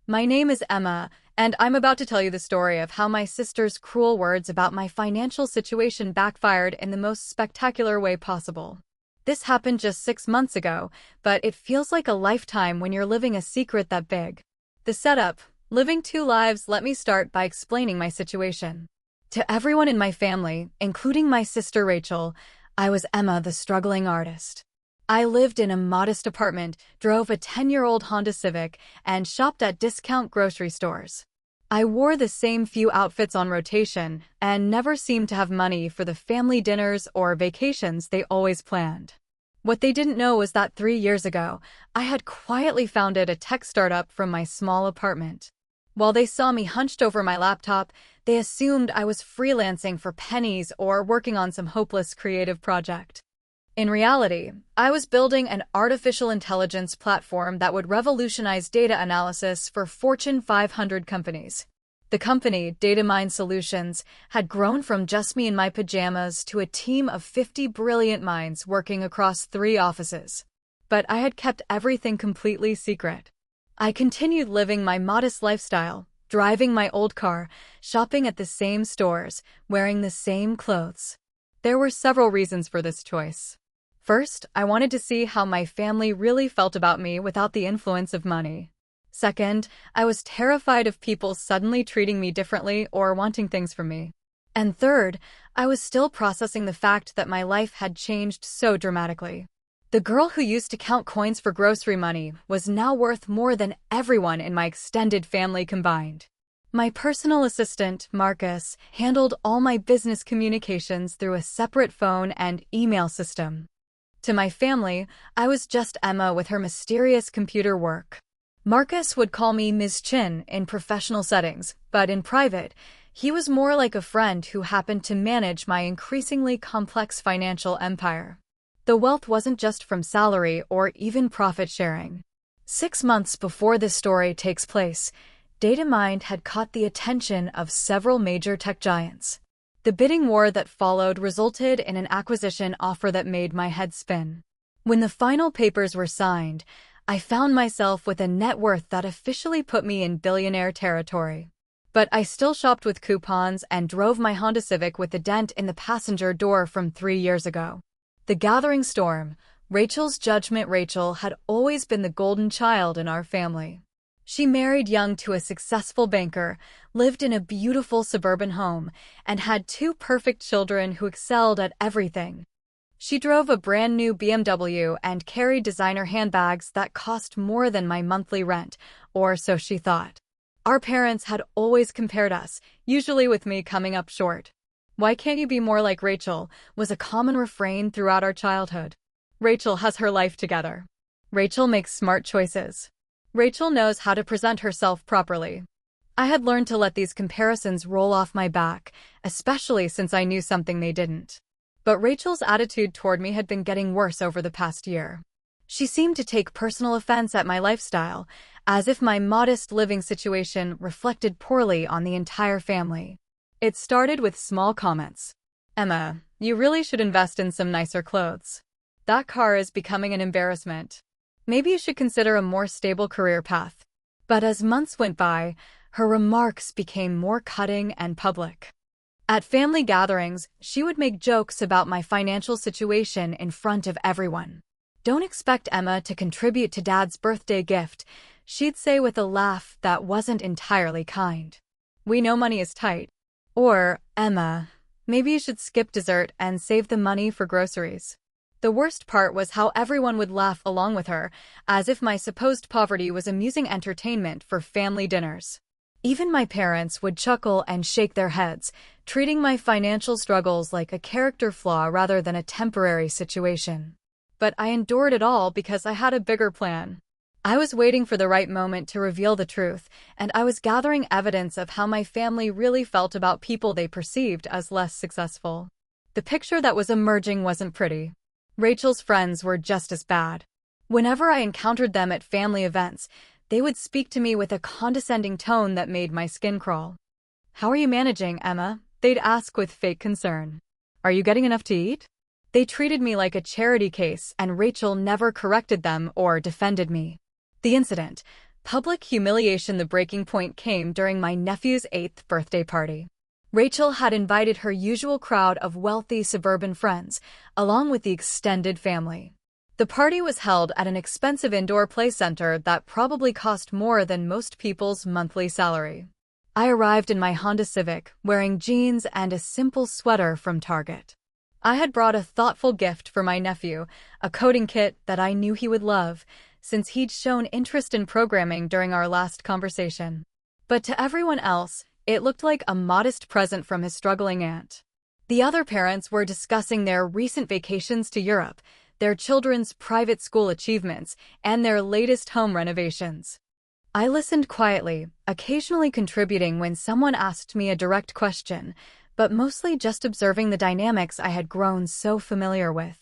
My name is Emma, and I'm about to tell you the story of how my sister's cruel words about my financial situation backfired in the most spectacular way possible. This happened just 6 months ago, but it feels like a lifetime when you're living a secret that big. The setup: living two lives. Let me start by explaining my situation. To everyone in my family, including my sister Rachel, I was Emma, the struggling artist. I lived in a modest apartment, drove a 10-year-old Honda Civic, and shopped at discount grocery stores. I wore the same few outfits on rotation and never seemed to have money for the family dinners or vacations they always planned. What they didn't know was that 3 years ago, I had quietly founded a tech startup from my small apartment. While they saw me hunched over my laptop, they assumed I was freelancing for pennies or working on some hopeless creative project. In reality, I was building an artificial intelligence platform that would revolutionize data analysis for Fortune 500 companies. The company, Data Solutions, had grown from just me in my pajamas to a team of 50 brilliant minds working across 3 offices. But I had kept everything completely secret. I continued living my modest lifestyle, driving my old car, shopping at the same stores, wearing the same clothes. There were several reasons for this choice. First, I wanted to see how my family really felt about me without the influence of money. Second, I was terrified of people suddenly treating me differently or wanting things from me. And third, I was still processing the fact that my life had changed so dramatically. The girl who used to count coins for grocery money was now worth more than everyone in my extended family combined. My personal assistant, Marcus, handled all my business communications through a separate phone and email system. To my family, I was just Emma with her mysterious computer work. Marcus would call me Ms. Chin in professional settings, but in private, he was more like a friend who happened to manage my increasingly complex financial empire. The wealth wasn't just from salary or even profit sharing. 6 months before this story takes place, DataMind had caught the attention of several major tech giants. The bidding war that followed resulted in an acquisition offer that made my head spin. When the final papers were signed, I found myself with a net worth that officially put me in billionaire territory. But I still shopped with coupons and drove my Honda Civic with a dent in the passenger door from 3 years ago. The gathering storm: Rachel's judgment. Rachel had always been the golden child in our family. She married young to a successful banker, lived in a beautiful suburban home, and had 2 perfect children who excelled at everything. She drove a brand new BMW and carried designer handbags that cost more than my monthly rent, or so she thought. Our parents had always compared us, usually with me coming up short. "Why can't you be more like Rachel?" was a common refrain throughout our childhood. Rachel has her life together. Rachel makes smart choices. Rachel knows how to present herself properly. I had learned to let these comparisons roll off my back, especially since I knew something they didn't. But Rachel's attitude toward me had been getting worse over the past year. She seemed to take personal offense at my lifestyle, as if my modest living situation reflected poorly on the entire family. It started with small comments. "Emma, you really should invest in some nicer clothes. That car is becoming an embarrassment. Maybe you should consider a more stable career path." But as months went by, her remarks became more cutting and public. At family gatherings, she would make jokes about my financial situation in front of everyone. "Don't expect Emma to contribute to Dad's birthday gift," she'd say with a laugh that wasn't entirely kind. "We know money is tight." Or, "Emma, maybe you should skip dessert and save the money for groceries." The worst part was how everyone would laugh along with her, as if my supposed poverty was amusing entertainment for family dinners. Even my parents would chuckle and shake their heads, treating my financial struggles like a character flaw rather than a temporary situation. But I endured it all because I had a bigger plan. I was waiting for the right moment to reveal the truth, and I was gathering evidence of how my family really felt about people they perceived as less successful. The picture that was emerging wasn't pretty. Rachel's friends were just as bad. Whenever I encountered them at family events, they would speak to me with a condescending tone that made my skin crawl. "How are you managing, Emma?" they'd ask with fake concern. "Are you getting enough to eat?" They treated me like a charity case, and Rachel never corrected them or defended me. The incident, Public humiliation. The breaking point came during my nephew's 8th birthday party. Rachel had invited her usual crowd of wealthy suburban friends, along with the extended family. The party was held at an expensive indoor play center that probably cost more than most people's monthly salary. I arrived in my Honda Civic, wearing jeans and a simple sweater from Target. I had brought a thoughtful gift for my nephew, a coding kit that I knew he would love, since he'd shown interest in programming during our last conversation. But to everyone else, it looked like a modest present from his struggling aunt. The other parents were discussing their recent vacations to Europe, their children's private school achievements, and their latest home renovations. I listened quietly, occasionally contributing when someone asked me a direct question, but mostly just observing the dynamics I had grown so familiar with.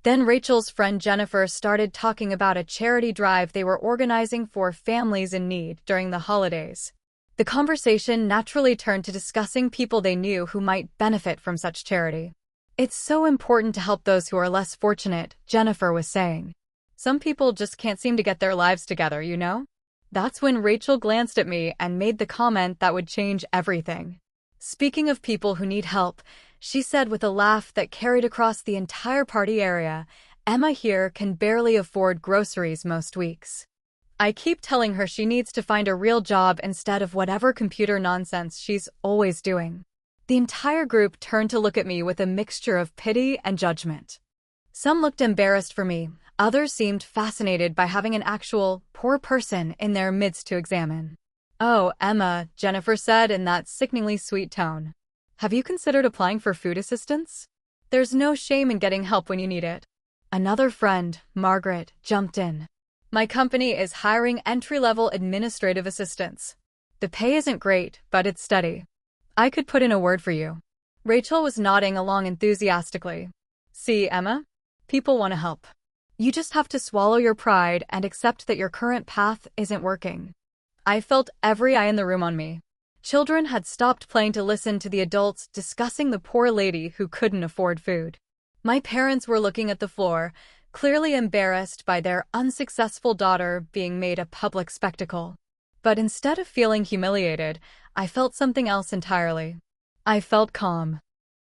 Then Rachel's friend Jennifer started talking about a charity drive they were organizing for families in need during the holidays. The conversation naturally turned to discussing people they knew who might benefit from such charity. "It's so important to help those who are less fortunate," Jennifer was saying. "Some people just can't seem to get their lives together, you know?" That's when Rachel glanced at me and made the comment that would change everything. "Speaking of people who need help," she said with a laugh that carried across the entire party area, "Emma here can barely afford groceries most weeks. I keep telling her she needs to find a real job instead of whatever computer nonsense she's always doing." The entire group turned to look at me with a mixture of pity and judgment. Some looked embarrassed for me, others seemed fascinated by having an actual, poor person in their midst to examine. "Oh, Emma," Jennifer said in that sickeningly sweet tone. "Have you considered applying for food assistance? There's no shame in getting help when you need it." Another friend, Margaret, jumped in. "My company is hiring entry-level administrative assistants. The pay isn't great, but it's steady. I could put in a word for you." Rachel was nodding along enthusiastically. "See, Emma? People want to help. You just have to swallow your pride and accept that your current path isn't working." I felt every eye in the room on me. Children had stopped playing to listen to the adults discussing the poor lady who couldn't afford food. My parents were looking at the floor, clearly embarrassed by their unsuccessful daughter being made a public spectacle. But instead of feeling humiliated, I felt something else entirely. I felt calm.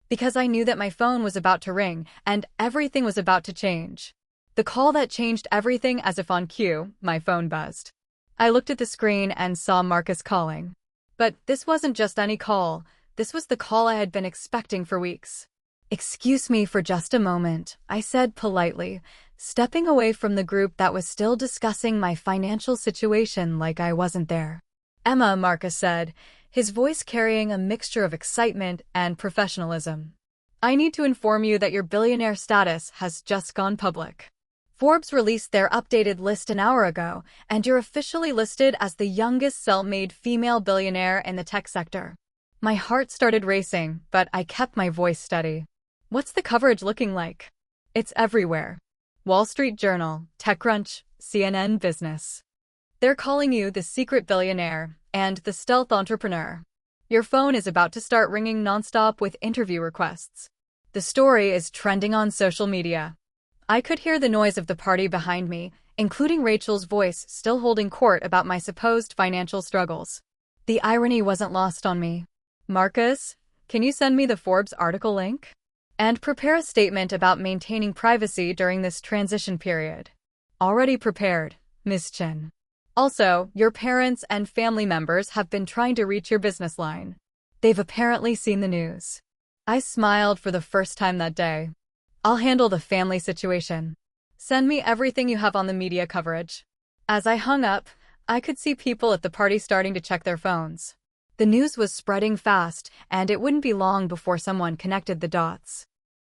Because I knew that my phone was about to ring, and everything was about to change. The call that changed everything. As if on cue, my phone buzzed. I looked at the screen and saw Marcus calling. But this wasn't just any call, this was the call I had been expecting for weeks. "Excuse me for just a moment," I said politely, stepping away from the group that was still discussing my financial situation like I wasn't there. "Emma," Marcus said, his voice carrying a mixture of excitement and professionalism. "I need to inform you that your billionaire status has just gone public. Forbes released their updated list an hour ago, and you're officially listed as the youngest self-made female billionaire in the tech sector." My heart started racing, but I kept my voice steady. "What's the coverage looking like?" "It's everywhere. Wall Street Journal, TechCrunch, CNN Business. They're calling you the secret billionaire and the stealth entrepreneur. Your phone is about to start ringing nonstop with interview requests. The story is trending on social media." I could hear the noise of the party behind me, including Rachel's voice still holding court about my supposed financial struggles. The irony wasn't lost on me. "Marcus, can you send me the Forbes article link? And prepare a statement about maintaining privacy during this transition period." "Already prepared, Miss Chin. Also, your parents and family members have been trying to reach your business line. They've apparently seen the news." I smiled for the first time that day. "I'll handle the family situation. Send me everything you have on the media coverage." As I hung up, I could see people at the party starting to check their phones. The news was spreading fast, and it wouldn't be long before someone connected the dots.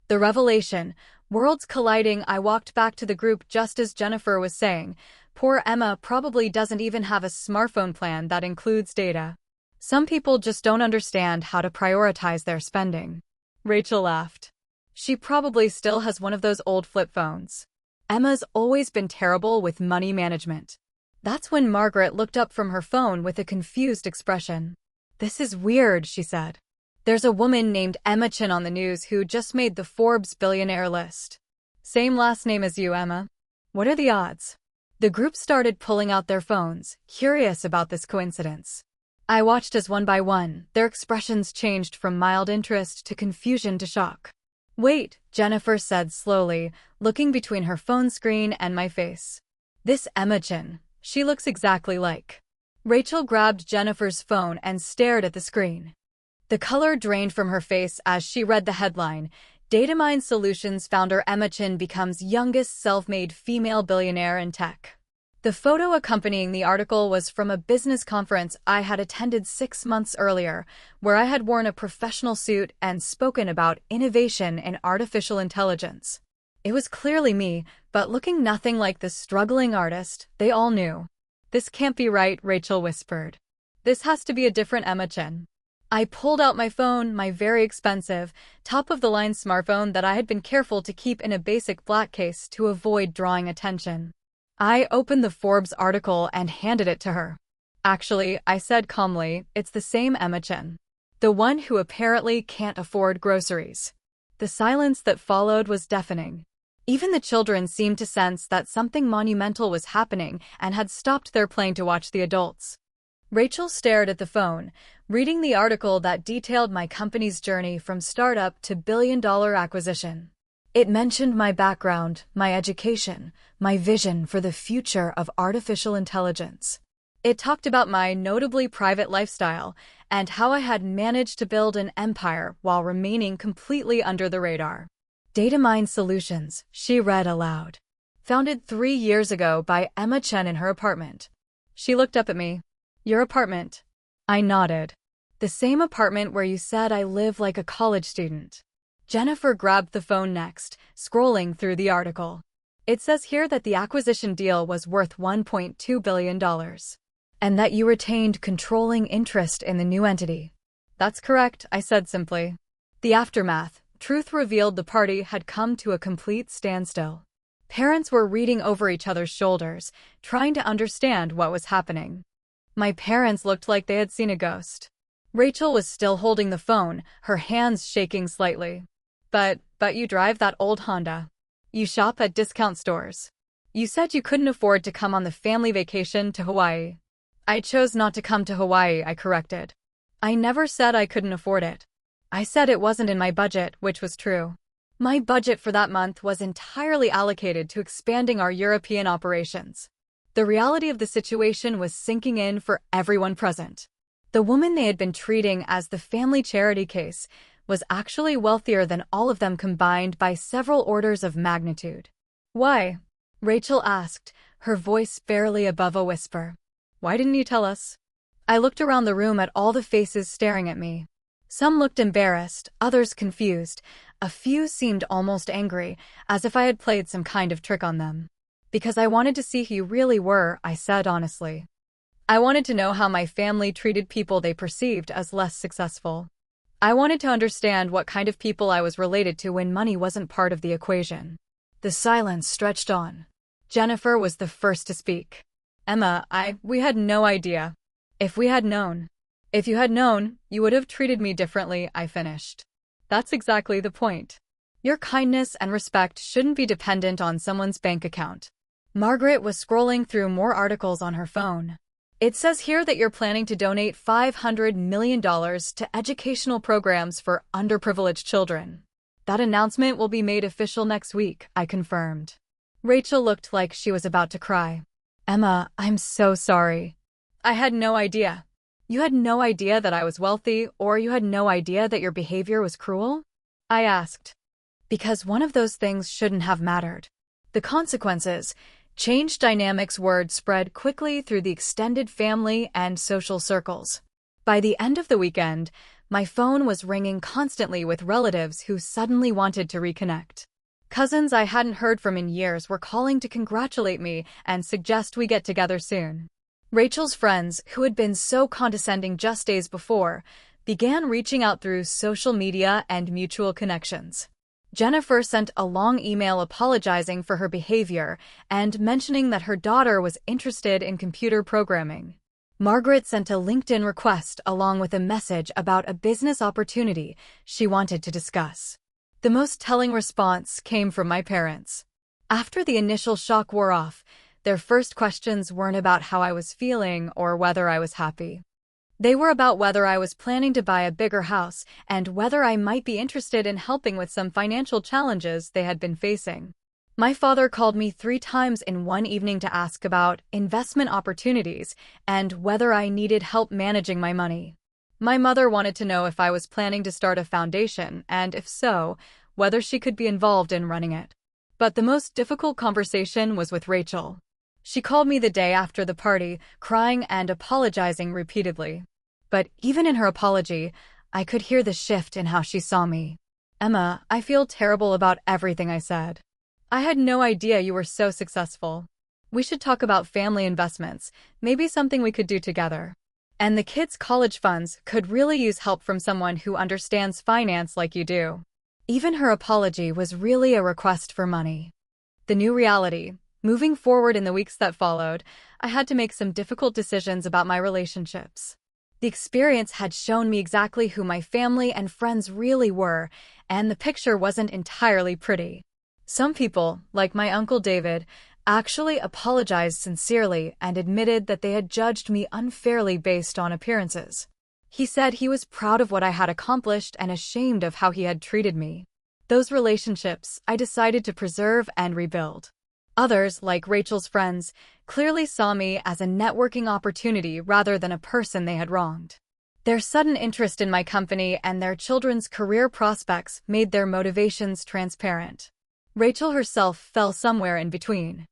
The revelation, worlds colliding. I walked back to the group just as Jennifer was saying, "Poor Emma probably doesn't even have a smartphone plan that includes data. Some people just don't understand how to prioritize their spending." Rachel laughed. "She probably still has one of those old flip phones. Emma's always been terrible with money management." That's when Margaret looked up from her phone with a confused expression. "This is weird," she said. "There's a woman named Emma Chin on the news who just made the Forbes billionaire list. Same last name as you, Emma. What are the odds?" The group started pulling out their phones, curious about this coincidence. I watched as one by one, their expressions changed from mild interest to confusion to shock. "Wait," Jennifer said slowly, looking between her phone screen and my face. "This Emma Chin, she looks exactly like." Rachel grabbed Jennifer's phone and stared at the screen. The color drained from her face as she read the headline, "Datamine Solutions founder Emma Chin becomes youngest self-made female billionaire in tech." The photo accompanying the article was from a business conference I had attended 6 months earlier, where I had worn a professional suit and spoken about innovation in artificial intelligence. It was clearly me, but looking nothing like the struggling artist they all knew. "This can't be right," Rachel whispered. "This has to be a different Emma Chin." I pulled out my phone, my very expensive, top-of-the-line smartphone that I had been careful to keep in a basic black case to avoid drawing attention. I opened the Forbes article and handed it to her. "Actually," I said calmly, "it's the same Emma Chin. The one who apparently can't afford groceries." The silence that followed was deafening. Even the children seemed to sense that something monumental was happening and had stopped their playing to watch the adults. Rachel stared at the phone, reading the article that detailed my company's journey from startup to billion-dollar acquisition. It mentioned my background, my education, my vision for the future of artificial intelligence. It talked about my notably private lifestyle and how I had managed to build an empire while remaining completely under the radar. "Datamine Solutions," she read aloud. "Founded 3 years ago by Emma Chen in her apartment." She looked up at me. "Your apartment?" I nodded. "The same apartment where you said I live like a college student." Jennifer grabbed the phone next, scrolling through the article. "It says here that the acquisition deal was worth $1.2 billion, and that you retained controlling interest in the new entity." "That's correct," I said simply. The aftermath, truth revealed the party had come to a complete standstill. Parents were reading over each other's shoulders, trying to understand what was happening. My parents looked like they had seen a ghost. Rachel was still holding the phone, her hands shaking slightly. But you drive that old Honda. You shop at discount stores. You said you couldn't afford to come on the family vacation to Hawaii." "I chose not to come to Hawaii," I corrected. "I never said I couldn't afford it. I said it wasn't in my budget," which was true. My budget for that month was entirely allocated to expanding our European operations. The reality of the situation was sinking in for everyone present. The woman they had been treating as the family charity case was actually wealthier than all of them combined by several orders of magnitude. "Why?" Rachel asked, her voice barely above a whisper. "Why didn't you tell us?" I looked around the room at all the faces staring at me. Some looked embarrassed, others confused. A few seemed almost angry, as if I had played some kind of trick on them. "Because I wanted to see who you really were," I said honestly. "I wanted to know how my family treated people they perceived as less successful. I wanted to understand what kind of people I was related to when money wasn't part of the equation." The silence stretched on. Jennifer was the first to speak. "Emma, we had no idea. If we had known." "If you had known, you would have treated me differently," I finished. "That's exactly the point. Your kindness and respect shouldn't be dependent on someone's bank account." Margaret was scrolling through more articles on her phone. "It says here that you're planning to donate $500 million to educational programs for underprivileged children. That announcement will be made official next week," I confirmed. Rachel looked like she was about to cry. "Emma, I'm so sorry. I had no idea." "You had no idea that I was wealthy, or you had no idea that your behavior was cruel?" I asked. "Because one of those things shouldn't have mattered. The consequences, change dynamics word spread quickly through the extended family and social circles. By the end of the weekend, my phone was ringing constantly with relatives who suddenly wanted to reconnect. Cousins I hadn't heard from in years were calling to congratulate me and suggest we get together soon. Rachel's friends, who had been so condescending just days before, began reaching out through social media and mutual connections. Jennifer sent a long email apologizing for her behavior and mentioning that her daughter was interested in computer programming. Margaret sent a LinkedIn request along with a message about a business opportunity she wanted to discuss. The most telling response came from my parents. After the initial shock wore off, Their first questions weren't about how I was feeling or whether I was happy. They were about whether I was planning to buy a bigger house and whether I might be interested in helping with some financial challenges they had been facing. My father called me 3 times in one evening to ask about investment opportunities and whether I needed help managing my money. My mother wanted to know if I was planning to start a foundation and, if so, whether she could be involved in running it. But the most difficult conversation was with Rachel. She called me the day after the party, crying and apologizing repeatedly. But even in her apology, I could hear the shift in how she saw me. "Emma, I feel terrible about everything I said. I had no idea you were so successful. We should talk about family investments, maybe something we could do together. And the kids' college funds could really use help from someone who understands finance like you do." Even her apology was really a request for money. The new reality. Moving forward in the weeks that followed, I had to make some difficult decisions about my relationships. The experience had shown me exactly who my family and friends really were, and the picture wasn't entirely pretty. Some people, like my Uncle David, actually apologized sincerely and admitted that they had judged me unfairly based on appearances. He said he was proud of what I had accomplished and ashamed of how he had treated me. Those relationships I decided to preserve and rebuild. Others, like Rachel's friends, clearly saw me as a networking opportunity rather than a person they had wronged. Their sudden interest in my company and their children's career prospects made their motivations transparent. Rachel herself fell somewhere in between.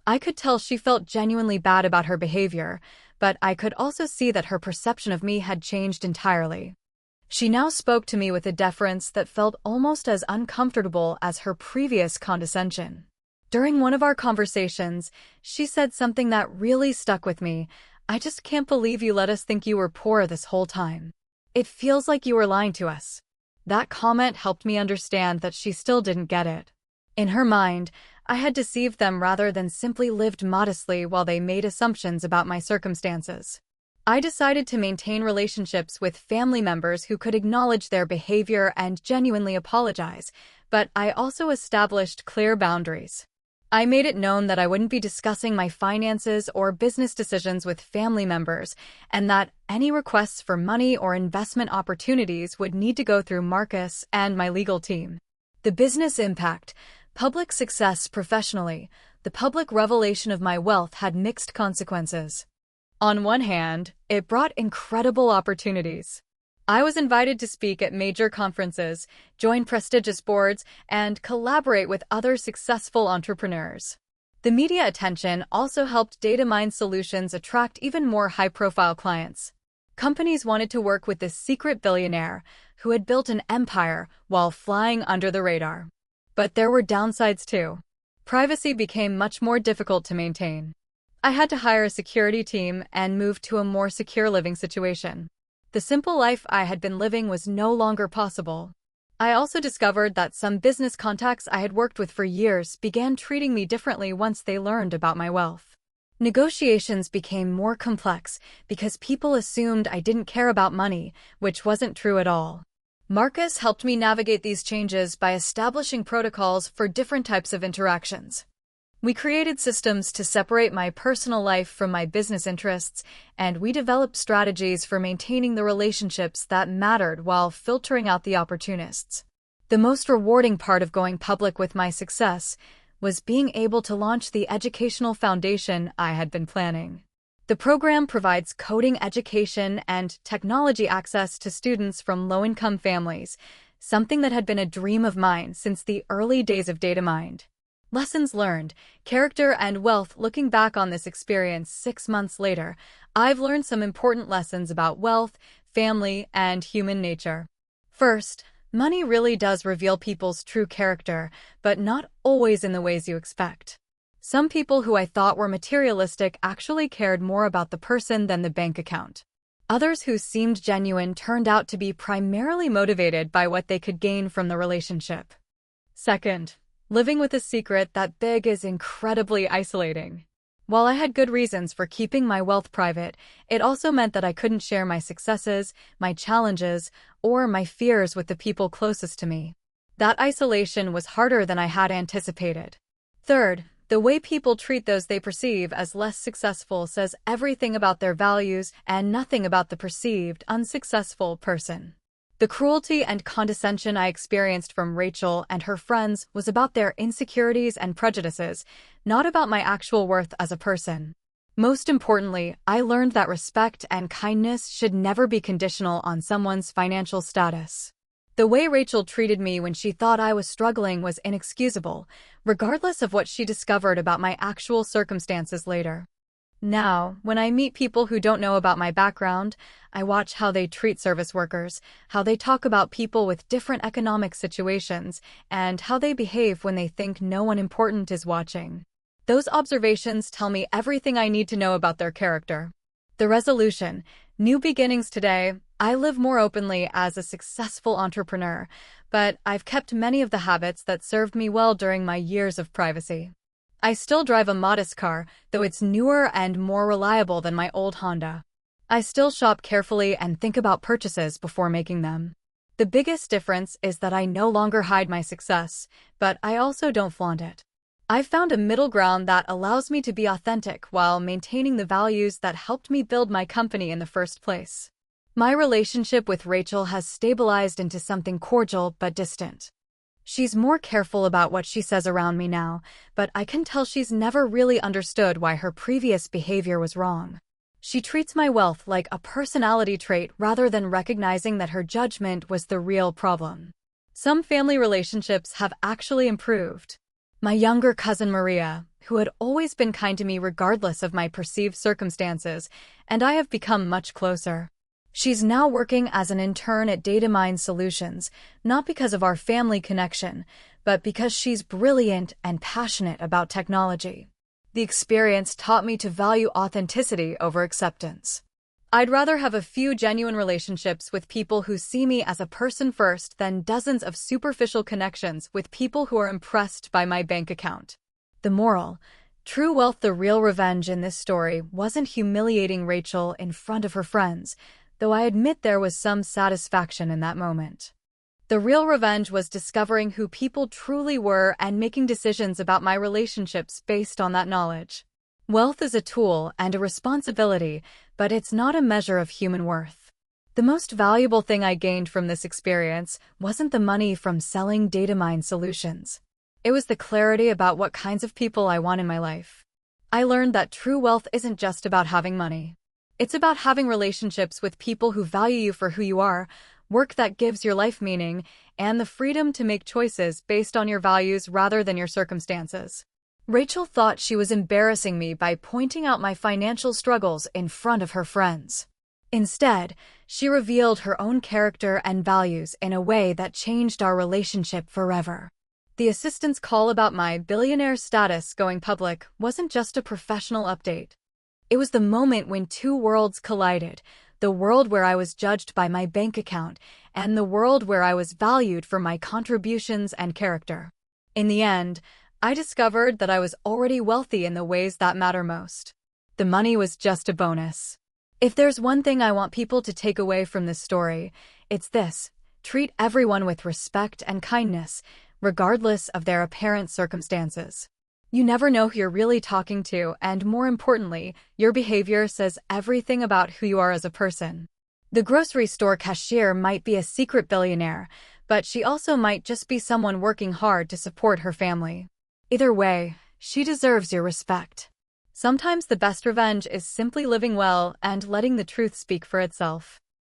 I could tell she felt genuinely bad about her behavior, but I could also see that her perception of me had changed entirely. She now spoke to me with a deference that felt almost as uncomfortable as her previous condescension. During one of our conversations, she said something that really stuck with me. "I just can't believe you let us think you were poor this whole time. It feels like you were lying to us." That comment helped me understand that she still didn't get it. In her mind, I had deceived them rather than simply lived modestly while they made assumptions about my circumstances. I decided to maintain relationships with family members who could acknowledge their behavior and genuinely apologize, but I also established clear boundaries. I made it known that I wouldn't be discussing my finances or business decisions with family members, and that any requests for money or investment opportunities would need to go through Marcus and my legal team. The business impact, public success professionally, the public revelation of my wealth had mixed consequences. On one hand, it brought incredible opportunities. I was invited to speak at major conferences, join prestigious boards, and collaborate with other successful entrepreneurs. The media attention also helped Data Mine Solutions attract even more high-profile clients. Companies wanted to work with this secret billionaire who had built an empire while flying under the radar. But there were downsides too. Privacy became much more difficult to maintain. I had to hire a security team and move to a more secure living situation. The simple life I had been living was no longer possible. I also discovered that some business contacts I had worked with for years began treating me differently once they learned about my wealth. Negotiations became more complex because people assumed I didn't care about money, which wasn't true at all. Marcus helped me navigate these changes by establishing protocols for different types of interactions. We created systems to separate my personal life from my business interests, and we developed strategies for maintaining the relationships that mattered while filtering out the opportunists. The most rewarding part of going public with my success was being able to launch the educational foundation I had been planning. The program provides coding education and technology access to students from low-income families, something that had been a dream of mine since the early days of DataMind. Lessons learned, character and wealth. Looking back on this experience 6 months later, I've learned some important lessons about wealth, family, and human nature. First, money really does reveal people's true character, but not always in the ways you expect. Some people who I thought were materialistic actually cared more about the person than the bank account. Others who seemed genuine turned out to be primarily motivated by what they could gain from the relationship. Second, living with a secret that big is incredibly isolating. While I had good reasons for keeping my wealth private, it also meant that I couldn't share my successes, my challenges, or my fears with the people closest to me. That isolation was harder than I had anticipated. Third, The way people treat those they perceive as less successful says everything about their values and nothing about the perceived unsuccessful person. The cruelty and condescension I experienced from Rachel and her friends was about their insecurities and prejudices, not about my actual worth as a person. Most importantly, I learned that respect and kindness should never be conditional on someone's financial status. The way Rachel treated me when she thought I was struggling was inexcusable, regardless of what she discovered about my actual circumstances later. Now, when I meet people who don't know about my background, I watch how they treat service workers, how they talk about people with different economic situations, and how they behave when they think no one important is watching. Those observations tell me everything I need to know about their character. The resolution: new beginnings today. I live more openly as a successful entrepreneur, but I've kept many of the habits that served me well during my years of privacy. I still drive a modest car, though it's newer and more reliable than my old Honda. I still shop carefully and think about purchases before making them. The biggest difference is that I no longer hide my success, but I also don't flaunt it. I've found a middle ground that allows me to be authentic while maintaining the values that helped me build my company in the first place. My relationship with Rachel has stabilized into something cordial but distant. She's more careful about what she says around me now, but I can tell she's never really understood why her previous behavior was wrong. She treats my wealth like a personality trait rather than recognizing that her judgment was the real problem. Some family relationships have actually improved. My younger cousin Maria, who had always been kind to me regardless of my perceived circumstances, and I have become much closer. She's now working as an intern at Datamine Solutions, not because of our family connection, but because she's brilliant and passionate about technology. The experience taught me to value authenticity over acceptance. I'd rather have a few genuine relationships with people who see me as a person first than dozens of superficial connections with people who are impressed by my bank account. The moral: true wealth. The real revenge in this story wasn't humiliating Rachel in front of her friends, though I admit there was some satisfaction in that moment. The real revenge was discovering who people truly were and making decisions about my relationships based on that knowledge. Wealth is a tool and a responsibility, but it's not a measure of human worth. The most valuable thing I gained from this experience wasn't the money from selling Datamine Solutions. It was the clarity about what kinds of people I want in my life. I learned that true wealth isn't just about having money. It's about having relationships with people who value you for who you are, work that gives your life meaning, and the freedom to make choices based on your values rather than your circumstances. Rachel thought she was embarrassing me by pointing out my financial struggles in front of her friends. Instead, she revealed her own character and values in a way that changed our relationship forever. The assistant's call about my billionaire status going public wasn't just a professional update. It was the moment when two worlds collided, the world where I was judged by my bank account and the world where I was valued for my contributions and character. In the end, I discovered that I was already wealthy in the ways that matter most. The money was just a bonus. If there's one thing I want people to take away from this story, it's this: treat everyone with respect and kindness, regardless of their apparent circumstances. You never know who you're really talking to, and more importantly, your behavior says everything about who you are as a person. The grocery store cashier might be a secret billionaire, but she also might just be someone working hard to support her family. Either way, she deserves your respect. Sometimes the best revenge is simply living well and letting the truth speak for itself.